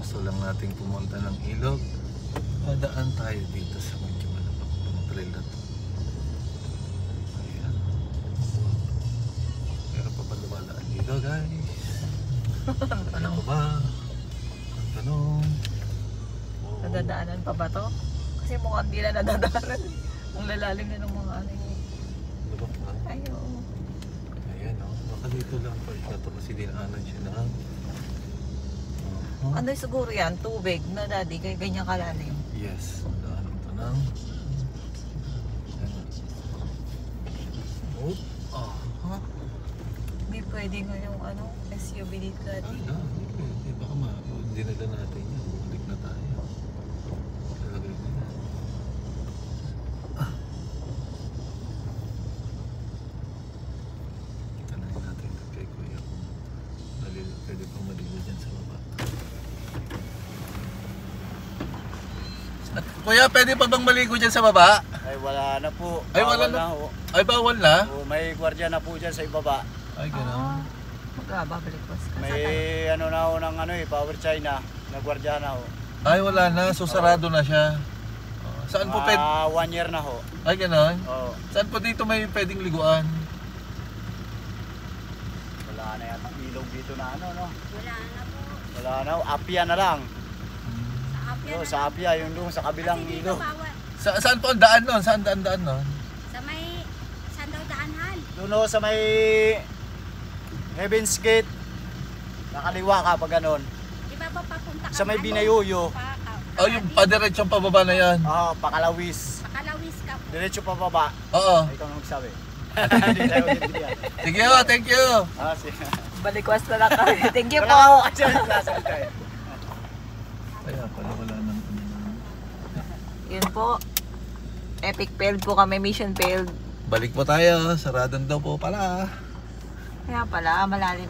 gusto lang nating pumunta ng ilog, padaan tayo dito sa medyo malapakpang trail na to. Ayan. Meron pa ba dumadaan dito, guys? Ano pa ba? Ang tanong. Oh. Nadadaanan pa ba to? Kasi mukhang di na nadadaanan. Ang lalalim na ng mga ano yun. Lubak na. Ay, oo. Ayan, oh. Baka dito lang pa ito kasi dinaanan siya na. Ano siguro yan? Tubig na daddy, kaya ganyan kalalim. Yes, daanan ito ng oh, aha. Hindi pwede nga yung ano, SUV dito daddy. Hindi, baka dinala natin yan. Bumalik na tayo. Talagay ko yan. Tanangin natin ito kay Kuya kung pwede pang maligo dyan sa baba. Kuya, pwede pa bang maligo dyan sa baba? Ay wala na po. Ay, wala Bawal na. ho. Ay, bawal na? O, may gwardiya na po dyan sa ibaba. Ay, gano'n. Magbabalik was ka. May ano na ho ng ano Power China na gwardiya na ho. Ay, wala na. So, sarado na siya. Saan po pwede? 1 year na ho. Ay, gano'n? Oo. Saan po dito may pwedeng liguan? Wala na yata ilog dito na ano no. Wala na po. Wala na ho. Apia na lang. Sa Apia Yo, na sa Apia yung doon sa kabilang Kasi dito ilog. bawal. Saan po ang daan nun? Saan daan nun? Sa may Sandaw Daanhan. Doon ho sa may Heaven's Gate. Nakaliwa ka pag ganon. Di ba ba papunta ka? Sa may Binayuyo. Oh, yung padiretsong pababa na yan. Oo, Pakalawis. Pakalawis ka po. Diretso pa baba. Oo. Ay, ikaw na magsabi. Hindi tayo ulit. Sige oh, thank you. Sige. Balik was na lang kami. Thank you Wala po. ako kasi nagsasalita eh. Kaya pala wala nang Yun po. Epic failed po kami. Mission failed. balik po tayo. Saradan daw po pala. Kaya pala, malalim.